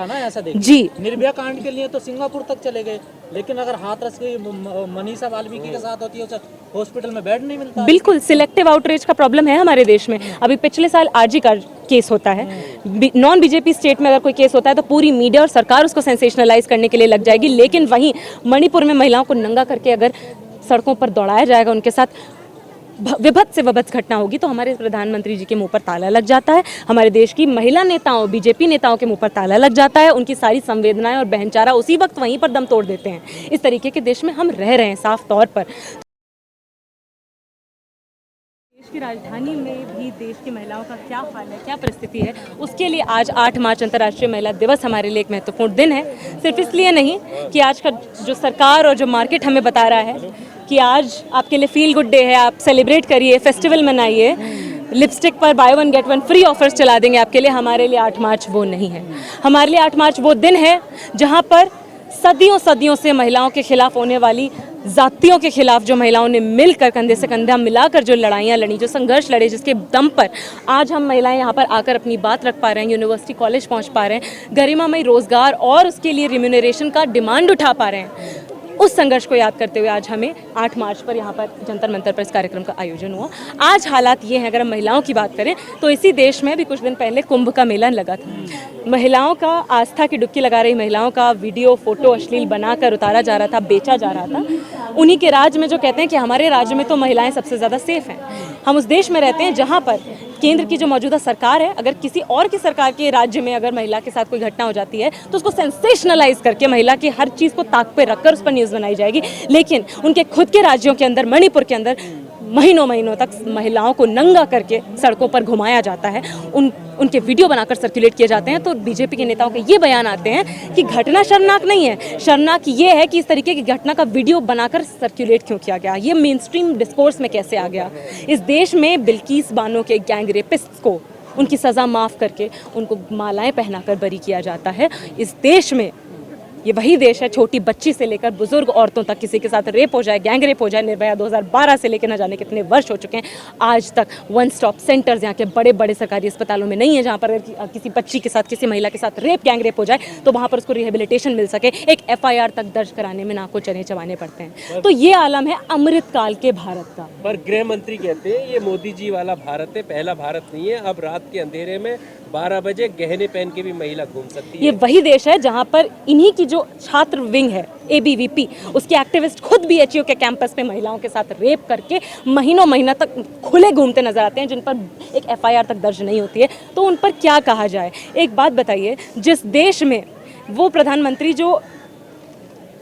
रहा ना, ऐसा देखिए जी। निर्भया कांड के लिए तो सिंगापुर तक चले गए, लेकिन अगर हाथरस की मनीषा वाल्मीकि के साथ होती है उसे हॉस्पिटल में बेड नहीं मिलता। बिल्कुल सिलेक्टिव आउटरीच का प्रॉब्लम है हमारे देश में। अभी पिछले साल आरजी का केस होता है, नॉन बीजेपी स्टेट में अगर कोई केस होता है तो पूरी मीडिया और सरकार उसको सेंसेशनलाइज करने के लिए लग जाएगी, लेकिन वहीं मणिपुर में महिलाओं को नंगा करके अगर सड़कों पर दौड़ाया जाएगा, उनके साथ विभत्स से विभत्स घटना होगी, तो हमारे प्रधानमंत्री जी के मुंह पर ताला लग जाता है, हमारे देश की महिला नेताओं बीजेपी नेताओं के मुंह पर ताला लग जाता है, उनकी सारी संवेदनाएं और बहनचारा उसी वक्त वहीं पर दम तोड़ देते हैं। इस तरीके के देश में हम रह रहे हैं साफ तौर पर। देश की राजधानी में भी देश की महिलाओं का क्या हाल है, क्या परिस्थिति है, उसके लिए आज 8 मार्च अंतर्राष्ट्रीय महिला दिवस हमारे लिए एक महत्वपूर्ण दिन है। सिर्फ इसलिए नहीं कि आज का जो सरकार और जो मार्केट हमें बता रहा है कि आज आपके लिए फील गुड डे है, आप सेलिब्रेट करिए, फेस्टिवल मनाइए, लिपस्टिक पर बाय 1 गेट 1 फ्री ऑफर्स चला देंगे आपके लिए। हमारे लिए 8 मार्च वो नहीं है। हमारे लिए 8 मार्च वो दिन है जहाँ पर सदियों सदियों से महिलाओं के खिलाफ होने वाली जातियों के खिलाफ जो महिलाओं ने मिलकर कंधे से कंधा मिलाकर जो लड़ाइयाँ लड़ी, जो संघर्ष लड़े, जिसके दम पर आज हम महिलाएं यहाँ पर आकर अपनी बात रख पा रहे हैं, यूनिवर्सिटी कॉलेज पहुँच पा रहे हैं, गरिमामय रोजगार और उसके लिए रिम्यूनरेशन का डिमांड उठा पा रहे हैं। उस संघर्ष को याद करते हुए आज हमें 8 मार्च पर यहाँ पर जंतर मंतर पर इस कार्यक्रम का आयोजन हुआ। आज हालात ये हैं, अगर हम महिलाओं की बात करें तो इसी देश में भी कुछ दिन पहले कुंभ का मेला लगा था। महिलाओं का आस्था की डुबकी लगा रही महिलाओं का वीडियो फोटो अश्लील बनाकर उतारा जा रहा था, बेचा जा रहा था। उन्हीं के राज्य में जो कहते हैं कि हमारे राज्य में तो महिलाएं सबसे ज़्यादा सेफ हैं। हम उस देश में रहते हैं जहाँ पर केंद्र की जो मौजूदा सरकार है, अगर किसी और की सरकार के राज्य में अगर महिला के साथ कोई घटना हो जाती है तो उसको सेंसेशनलाइज करके महिला की हर चीज़ को ताक पे रखकर उस पर न्यूज़ बनाई जाएगी। लेकिन उनके खुद के राज्यों के अंदर, मणिपुर के अंदर महीनों महीनों तक महिलाओं को नंगा करके सड़कों पर घुमाया जाता है, उनके वीडियो बनाकर सर्कुलेट किए जाते हैं। तो बीजेपी के नेताओं के ये बयान आते हैं कि घटना शर्मनाक नहीं है, शर्मनाक ये है कि इस तरीके की घटना का वीडियो बनाकर सर्कुलेट क्यों किया गया, ये मेन स्ट्रीम डिस्कोर्स में कैसे आ गया। इस देश में बिल्किस बानो के गैंग रेपिस्ट को उनकी सज़ा माफ़ करके उनको मालाएं पहनाकर बरी किया जाता है। इस देश में, ये वही देश है, छोटी बच्ची से लेकर बुजुर्ग औरतों तक किसी के साथ रेप हो जाए, गैंग रेप हो जाए, निर्भया 2012 से लेकर न जाने कितने वर्ष हो चुके हैं, आज तक वन स्टॉप सेंटर्स यहाँ के बड़े बड़े सरकारी अस्पतालों में नहीं है, जहाँ पर किसी बच्ची के साथ, किसी महिला के साथ रेप, गैंग रेप हो जाए तो वहाँ पर उसको रिहेबिलिटेशन मिल सके, एक FIR तक दर्ज कराने में नाक को चने चबाने पड़ते हैं। तो ये आलम है अमृतकाल के भारत का। पर गृह मंत्री कहते हैं ये मोदी जी वाला भारत है, पहला भारत नहीं है। अब रात के अंधेरे में 12 बजे गहने पहन के भी महिला घूम सकती है। ये वही देश है जहाँ पर इन्हीं की जो छात्र विंग है ABVP, उसके एक्टिविस्ट खुद भी HU के कैंपस पे महिलाओं के साथ रेप करके महीनों महीना तक खुले घूमते नजर आते हैं, जिन पर एक FIR तक दर्ज नहीं होती है। तो उन पर क्या कहा जाए। एक बात बताइए, जिस देश में वो प्रधानमंत्री जो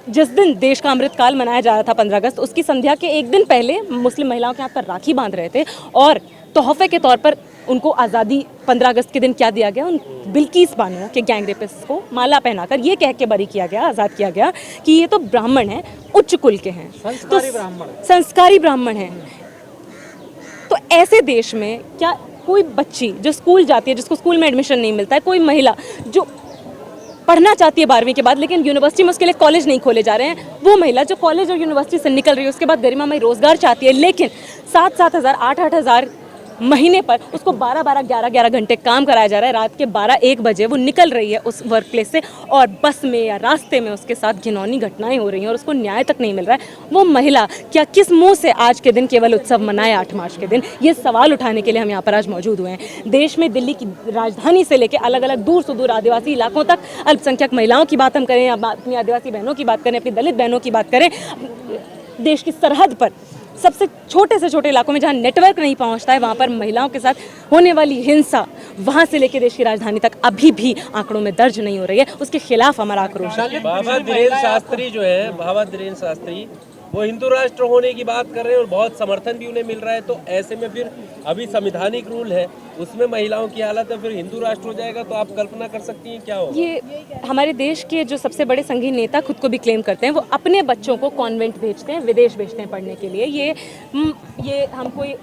जिस दिन देश का अमृतकाल मनाया जा रहा था 15 अगस्त, उसकी संध्या के एक दिन पहले मुस्लिम महिलाओं के हाथ पर राखी बांध रहे थे और तोहफे के तौर पर उनको आज़ादी 15 अगस्त के दिन क्या दिया गया, उन बिल्किस बानो के गैंग रेपिस्ट को माला पहनाकर ये कह के बरी किया गया, आज़ाद किया गया कि ये तो ब्राह्मण हैं, उच्च कुल के हैं, संस्कारी ब्राह्मण हैं। तो ऐसे देश में क्या कोई बच्ची जो स्कूल जाती है, जिसको स्कूल में एडमिशन नहीं मिलता है, कोई महिला जो पढ़ना चाहती है 12वीं के बाद लेकिन यूनिवर्सिटी में उसके लिए कॉलेज नहीं खोले जा रहे हैं, वो महिला जो कॉलेज और यूनिवर्सिटी से निकल रही है उसके बाद गरिमामय रोजगार चाहती है, लेकिन 7-7 हज़ार 8-8 हज़ार महीने पर उसको 12-12 11-11 घंटे काम कराया जा रहा है। रात के 12-1 बजे वो निकल रही है उस वर्क प्लेस से और बस में या रास्ते में उसके साथ घिनौनी घटनाएं हो रही हैं और उसको न्याय तक नहीं मिल रहा है। वो महिला क्या किस मुंह से आज के दिन केवल उत्सव मनाए 8 मार्च के दिन, ये सवाल उठाने के लिए हम यहाँ पर आज मौजूद हुए हैं। देश में दिल्ली की राजधानी से लेकर अलग अलग दूर सुदूर आदिवासी इलाकों तक अल्पसंख्यक महिलाओं की बात हम करें या अपनी आदिवासी बहनों की बात करें, अपनी दलित बहनों की बात करें, देश की सरहद पर सबसे छोटे से छोटे इलाकों में जहां नेटवर्क नहीं पहुंचता है, वहां पर महिलाओं के साथ होने वाली हिंसा वहां से लेकर देश की राजधानी तक अभी भी आंकड़ों में दर्ज नहीं हो रही है। उसके खिलाफ हमारा आक्रोश है। बाबा धीरेन्द्र शास्त्री जो है, बाबा धीरेन्द्र शास्त्री वो हिंदू राष्ट्र होने की बात कर रहे हैं और बहुत समर्थन भी उन्हें मिल रहा है। तो ऐसे में फिर अभी संवैधानिक रूल है, उसमें महिलाओं की हालत है, फिर हिंदू राष्ट्र हो जाएगा तो आप कल्पना कर सकती हैं क्या होगा। ये हमारे देश के जो सबसे बड़े संघीय नेता खुद को भी क्लेम करते हैं, वो अपने बच्चों को कॉन्वेंट भेजते हैं, विदेश भेजते हैं पढ़ने के लिए। ये हम कोई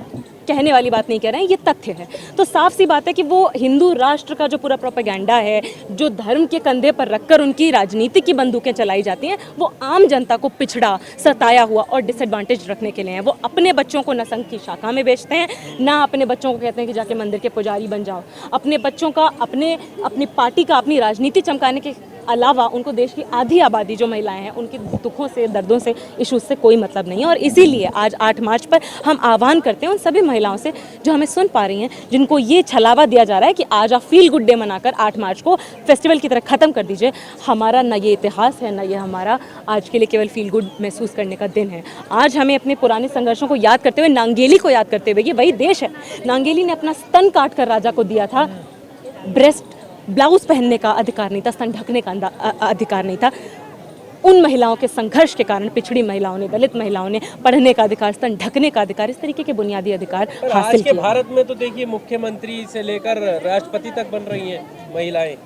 कहने वाली बात नहीं कह रहे हैं, ये तथ्य है। तो साफ सी बात है कि वो हिंदू राष्ट्र का जो पूरा प्रोपेगेंडा है, जो धर्म के कंधे पर रखकर उनकी राजनीति की बंदूकें चलाई जाती हैं, वो आम जनता को पिछड़ा, सताया हुआ और डिसएडवांटेज रखने के लिए हैं। वो अपने बच्चों को नसंग की शाखा में बेचते हैं, ना अपने बच्चों को कहते हैं कि जाके मंदिर के पुजारी बन जाओ। अपने बच्चों का अपनी पार्टी का, अपनी राजनीति चमकाने के अलावा उनको देश की आधी आबादी जो महिलाएं हैं उनके दुखों से, दर्दों से, इश्यूज से कोई मतलब नहीं है। और इसीलिए आज 8 मार्च पर हम आह्वान करते हैं उन सभी महिलाओं से जो हमें सुन पा रही हैं, जिनको ये छलावा दिया जा रहा है कि आज आप फील गुड डे मनाकर 8 मार्च को फेस्टिवल की तरह ख़त्म कर दीजिए। हमारा ना ये इतिहास है, ना ये हमारा आज के लिए केवल फील गुड महसूस करने का दिन है। आज हमें अपने पुराने संघर्षों को याद करते हुए, नांगेली को याद करते हुए, ये वही देश है, नांगेली ने अपना स्तन काट कर राजा को दिया था, ब्रेस्ट ब्लाउज पहनने का अधिकार नहीं था, स्तन ढकने का अधिकार नहीं था। उन महिलाओं के संघर्ष के कारण पिछड़ी महिलाओं ने, दलित महिलाओं ने पढ़ने का अधिकार, स्तन ढकने का अधिकार, इस तरीके के बुनियादी अधिकार हासिल किए। आज के भारत में तो देखिए मुख्यमंत्री से लेकर राष्ट्रपति तक बन रही हैं महिलाएं।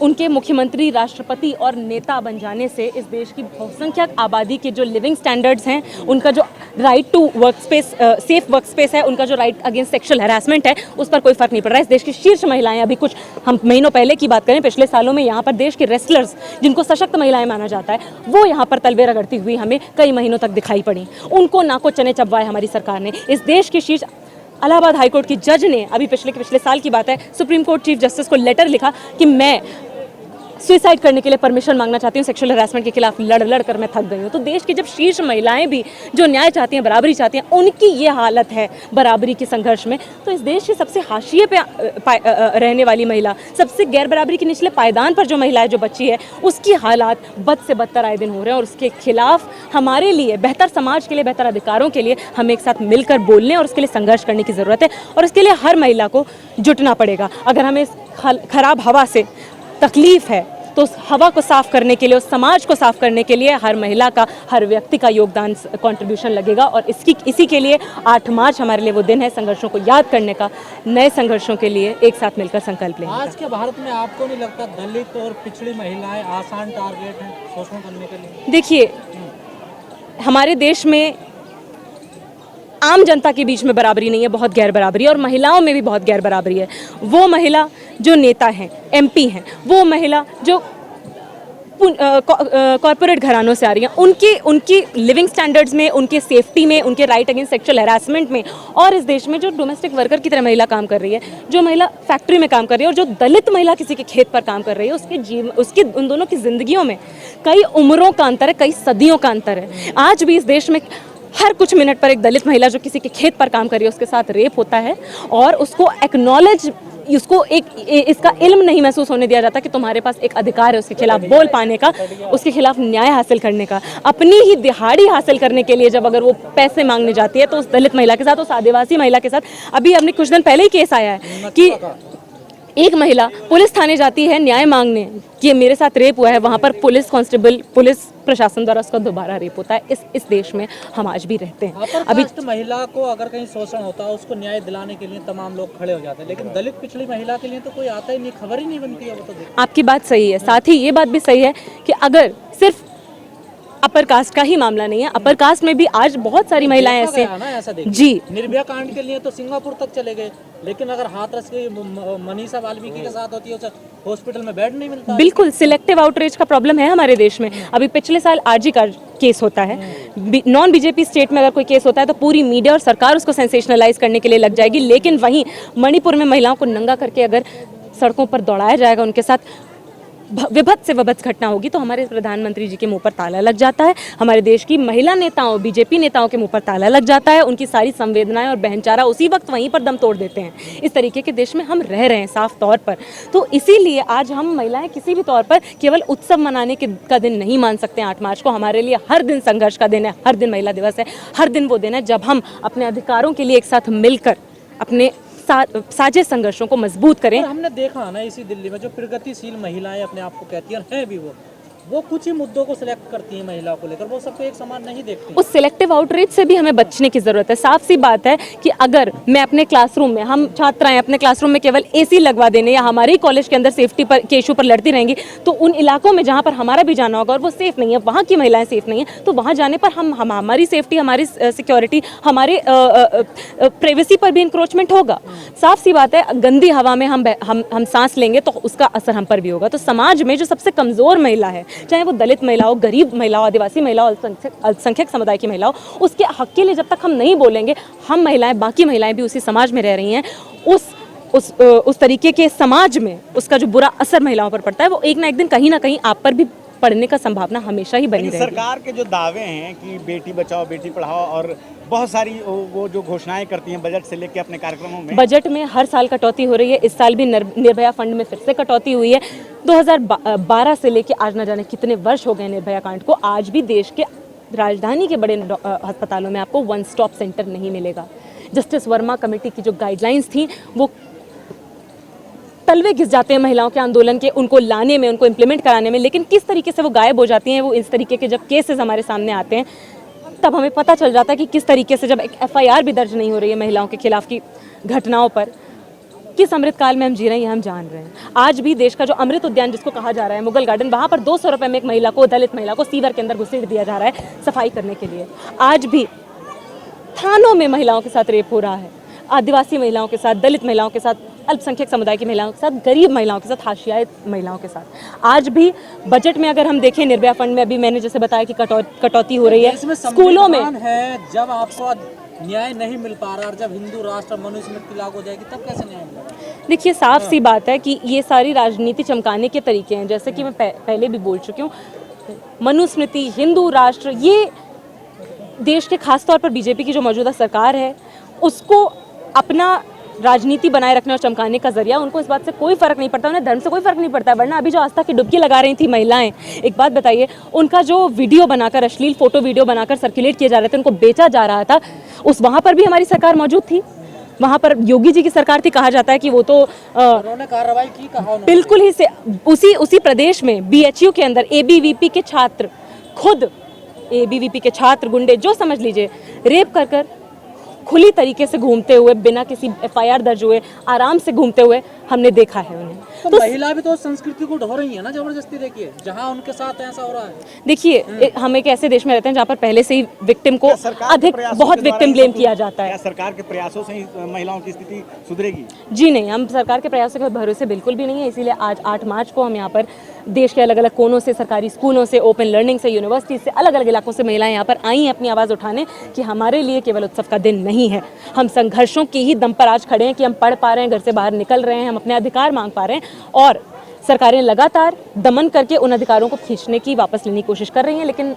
उनके मुख्यमंत्री, राष्ट्रपति और नेता बन जाने से इस देश की बहुसंख्यक आबादी के जो लिविंग स्टैंडर्ड्स हैं, उनका जो right to work space, safe work space है, उनका जो राइट अगेंस्ट सेक्सुअल हैरासमेंट है, उस पर कोई फर्क नहीं पड़ रहा है। इस देश की शीर्ष महिलाएं, अभी कुछ हम महीनों पहले की बात करें, पिछले सालों में यहाँ पर देश के रेसलर्स, जिनको सशक्त महिलाएं माना जाता है, वो यहाँ पर तलवे रगड़ती हुई हमें कई महीनों तक दिखाई पड़ी। उनको नाको चने चबवाए हमारी सरकार ने। इस देश की शीर्ष इलाहाबाद हाईकोर्ट की जज ने अभी पिछले साल की बात है, सुप्रीम कोर्ट चीफ जस्टिस को लेटर लिखा कि मैं सुसाइड करने के लिए परमिशन मांगना चाहती हूँ, सेक्सुअल हरासमेंट के खिलाफ लड़ कर मैं थक गई हूँ। तो देश की जब शीर्ष महिलाएं भी जो न्याय चाहती हैं, बराबरी चाहती हैं, उनकी ये हालत है बराबरी के संघर्ष में, तो इस देश की सबसे हाशिए पे रहने वाली महिला, सबसे गैर बराबरी के निचले पायदान पर जो महिला है, जो बच्ची है, उसकी हालात बद से बदतर आए दिन हो रहे हैं। और उसके खिलाफ हमारे लिए, बेहतर समाज के लिए, बेहतर अधिकारों के लिए हमें एक साथ मिलकर बोलने और उसके लिए संघर्ष करने की ज़रूरत है। और इसके लिए हर महिला को जुटना पड़ेगा। अगर हमें इस खराब हवा से तकलीफ है तो उस हवा को साफ करने के लिए, उस समाज को साफ करने के लिए हर महिला का, हर व्यक्ति का योगदान, कंट्रीब्यूशन लगेगा। और इसी के लिए 8 मार्च हमारे लिए वो दिन है संघर्षों को याद करने का, नए संघर्षों के लिए एक साथ मिलकर संकल्प लेने का। आज के भारत में आपको नहीं लगता दलित और पिछड़ी महिलाएं आसान टारगेट हैं शोषण करने के लिए? देखिए, हमारे देश में आम जनता के बीच में बराबरी नहीं है, बहुत गैर बराबरी है, और महिलाओं में भी बहुत गैर बराबरी है। वो महिला जो नेता हैं, एमपी हैं, वो महिला जो कॉर्पोरेट घरानों से आ रही हैं, उनकी लिविंग स्टैंडर्ड्स में, उनके सेफ्टी में, उनके राइट अगेंस्ट सेक्सुअल हैरासमेंट में, और इस देश में जो डोमेस्टिक वर्कर की तरह महिला काम कर रही है, जो महिला फैक्ट्री में काम कर रही है, और जो दलित महिला किसी के खेत पर काम कर रही है, उसकी उन दोनों की जिंदगियों में कई उम्रों का अंतर है, कई सदियों का अंतर है। आज भी इस देश में हर कुछ मिनट पर एक दलित महिला जो किसी के खेत पर काम कर रही है, उसके साथ रेप होता है, और उसको एक्नॉलेज, उसको इसका इल्म नहीं महसूस होने दिया जाता कि तुम्हारे पास एक अधिकार है उसके खिलाफ बोल पाने का, उसके खिलाफ न्याय हासिल करने का। अपनी ही दिहाड़ी हासिल करने के लिए जब अगर वो पैसे मांगने जाती है, तो उस दलित महिला के साथ, उस आदिवासी महिला के साथ, अभी हमने कुछ दिन पहले ही केस आया है कि एक महिला पुलिस थाने जाती है न्याय मांगने कि मेरे साथ रेप हुआ है, वहाँ पर पुलिस कांस्टेबल, पुलिस प्रशासन द्वारा उसका दोबारा रेप होता है। इस देश में हम आज भी रहते हैं। अभी महिला को अगर कहीं शोषण होता है, उसको न्याय दिलाने के लिए तमाम लोग खड़े हो जाते हैं, लेकिन दलित पिछड़ी महिला के लिए तो कोई आता ही नहीं, खबर ही नहीं बनती है। वो तो आपकी बात सही है, साथ ही ये बात भी सही है कि अगर सिर्फ अपर कास्ट का ही मामला नहीं है, अपर कास्ट में भी आज बहुत सारी महिलाएं ऐसे जी। निर्भया कांड के लिए तो सिंगापुर तक चले गए, लेकिन अगर हाथरस की मनीषा वाल्मीकि के साथ होती है, उसे हॉस्पिटल में बेड नहीं मिलता। बिल्कुल सिलेक्टिव आउटरीच का प्रॉब्लम है हमारे देश में। अभी पिछले साल आरजी का केस होता है, नॉन बीजेपी स्टेट में अगर कोई केस होता है तो पूरी मीडिया और सरकार उसको सेंसेशनलाइज करने के लिए लग जाएगी, लेकिन वहीं मणिपुर में महिलाओं को नंगा करके अगर सड़कों पर दौड़ाया जाएगा, उनके साथ विभत्स से विभत्स घटना होगी, तो हमारे प्रधानमंत्री जी के मुंह पर ताला लग जाता है, हमारे देश की महिला नेताओं, बीजेपी नेताओं के मुंह पर ताला लग जाता है, उनकी सारी संवेदनाएं और बहनचारा उसी वक्त वहीं पर दम तोड़ देते हैं। इस तरीके के देश में हम रह रहे हैं साफ तौर पर। तो इसीलिए आज हम महिलाएं किसी भी तौर पर केवल उत्सव मनाने का दिन नहीं मान सकते। 8 मार्च को हमारे लिए हर दिन संघर्ष का दिन है, हर दिन महिला दिवस है, हर दिन वो दिन है जब हम अपने अधिकारों के लिए एक साथ मिलकर अपने साझे संघर्षों को मजबूत करें। हमने देखा ना इसी दिल्ली में जो प्रगतिशील महिलाएं अपने आप को कहती हैं भी, वो वो कुछ ही मुद्दों को सिलेक्ट करती हैं महिलाओं को लेकर, वो सबको एक समान नहीं देखती। उस सिलेक्टिव आउटरीच से भी हमें बचने की ज़रूरत है। साफ सी बात है कि अगर मैं अपने क्लासरूम में, हम छात्राएं अपने क्लासरूम में केवल एसी लगवा देने या हमारे ही कॉलेज के अंदर सेफ्टी पर के इशू पर लड़ती रहेंगी, तो उन इलाकों में जहाँ पर हमारा भी जाना होगा और वो सेफ़ नहीं है, वहाँ की महिलाएं सेफ़ नहीं है, तो वहाँ जाने पर हम हमारी सेफ्टी, हमारी सिक्योरिटी, हमारे प्राइवेसी पर भी इंक्रोचमेंट होगा। साफ सी बात है, गंदी हवा में हम सांस लेंगे तो उसका असर हम पर भी होगा। तो समाज में जो सबसे कमज़ोर महिला है, चाहे वो दलित महिला हो, गरीब महिला हो, आदिवासी महिला हो, अल्पसंख्यक समुदाय की महिला हो, उसके हक के लिए जब तक हम नहीं बोलेंगे, हम महिलाएं, बाकी महिलाएं भी उसी समाज में रह रही हैं, उस तरीके के समाज में उसका जो बुरा असर महिलाओं पर पड़ता है, वो एक ना एक दिन कहीं ना कहीं आप पर भी पड़ने का संभावना हमेशा ही बनी रहेगी। सरकार के जो दावे हैं कि बेटी बचाओ बेटी पढ़ाओ और बहुत सारी वो जो घोषणाएं करती हैं बजट से लेकर अपने कार्यक्रमों में, बजट में हर साल कटौती हो रही है। इस साल भी निर्भया फंड में फिर से कटौती हुई है। 2012 से लेकर आज न जाने कितने वर्ष हो गए निर्भया कांड को, आज भी देश के राजधानी के बड़े अस्पतालों में आपको वन स्टॉप सेंटर नहीं मिलेगा। जस्टिस वर्मा कमेटी की जो गाइडलाइंस थी वो तलवे घिस जाते हैं महिलाओं के आंदोलन के, उनको लाने में, उनको इम्प्लीमेंट कराने में, लेकिन किस तरीके से वो गायब हो जाती हैं। वो इस तरीके के जब केसेस हमारे सामने आते हैं तब हमें पता चल जाता है कि किस तरीके से, जब एक FIR भी दर्ज नहीं हो रही है महिलाओं के खिलाफ की घटनाओं पर, किस अमृत काल में हम जी रहे हैं, हम जान रहे हैं। आज भी देश का जो अमृत उद्यान जिसको कहा जा रहा है, मुगल गार्डन, वहाँ पर 200 रुपये में एक महिला को, दलित महिला को सीवर के अंदर घुसेड़ दिया जा रहा है सफाई करने के लिए। आज भी थानों में महिलाओं के साथ रेप हो रहा है, आदिवासी महिलाओं के साथ, दलित महिलाओं के साथ, अल्पसंख्यक समुदाय की महिलाओं के साथ, गरीब महिलाओं के साथ, हाशियाई महिलाओं के साथ। आज भी बजट में अगर हम देखें, निर्भया फंड में अभी मैंने जैसे बताया कि कटौती हो रही है स्कूलों में। है जब आपको न्याय नहीं मिल पा रहा और जब हिंदू राष्ट्र मनुस्मृति लागू हो जाएगी तब कैसे न्याय मिलेगा? देखिए, साफ सी बात है कि ये सारी राजनीति चमकाने के तरीके हैं। जैसे कि मैं पहले भी बोल चुकी हूँ, मनुस्मृति, हिंदू राष्ट्र, ये देश के खासतौर पर बीजेपी की जो मौजूदा सरकार है उसको अपना राजनीति बनाए रखने और चमकाने का जरिया, उनको इस बात से कोई फर्क नहीं पड़ता, उन्हें धर्म से कोई फर्क नहीं पड़ता। वरना अभी जो आस्था की डुबकी लगा रही थी महिलाएं, एक बात बताइए, उनका जो वीडियो बनाकर, अश्लील फोटो वीडियो बनाकर सर्कुलेट किए जा रहे थे, उनको बेचा जा रहा था, वहाँ पर भी हमारी सरकार मौजूद थी। वहाँ पर योगी जी की सरकार थी। कहा जाता है कि वो तो उन्होंने कार्रवाई की, कहा बिल्कुल ही से उसी प्रदेश में BHU के अंदर ABVP के छात्र, खुद ABVP के छात्र गुंडे, जो समझ लीजिए, रेप कर खुली तरीके से घूमते हुए, बिना किसी FIR दर्ज हुए, आराम से घूमते हुए हमने देखा है उन्हें। तो महिला भी तो संस्कृति को ढो रही है ना जबरदस्ती। देखिए जहाँ उनके साथ ऐसा हो रहा है। देखिए, हम एक ऐसे देश में रहते हैं जहाँ पर पहले से ही विक्टिम को बहुत विक्टिम ब्लेम किया जाता है। क्या सरकार के प्रयासों से ही महिलाओं की स्थिति सुधरेगी? जी नहीं, हम सरकार के प्रयासों के भरोसे बिल्कुल भी नहीं है। इसीलिए आज 8 मार्च को हम यहाँ पर देश के अलग अलग कोनों से, सरकारी स्कूलों से, ओपन लर्निंग से, यूनिवर्सिटी से, अलग अलग इलाकों से महिलाएं यहाँ पर आई हैं अपनी आवाज़ उठाने कि हमारे लिए केवल उत्सव का दिन नहीं है। हम संघर्षों की ही दम पर आज खड़े हैं कि हम पढ़ पा रहे हैं, घर से बाहर निकल रहे हैं, हम अपने अधिकार मांग पा रहे हैं, और सरकारें लगातार दमन करके उन अधिकारों को खींचने की, वापस लेने की कोशिश कर रही हैं, लेकिन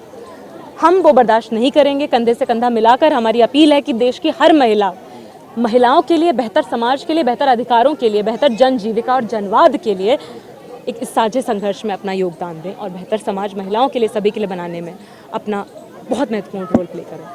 हम वो बर्दाश्त नहीं करेंगे। कंधे से कंधा मिलाकर हमारी अपील है कि देश की हर महिलाओं के लिए, बेहतर समाज के लिए, बेहतर अधिकारों के लिए, बेहतर जन जीविका और जनवाद के लिए एक इस साझे संघर्ष में अपना योगदान दें और बेहतर समाज महिलाओं के लिए, सभी के लिए बनाने में अपना बहुत महत्वपूर्ण रोल प्ले करें।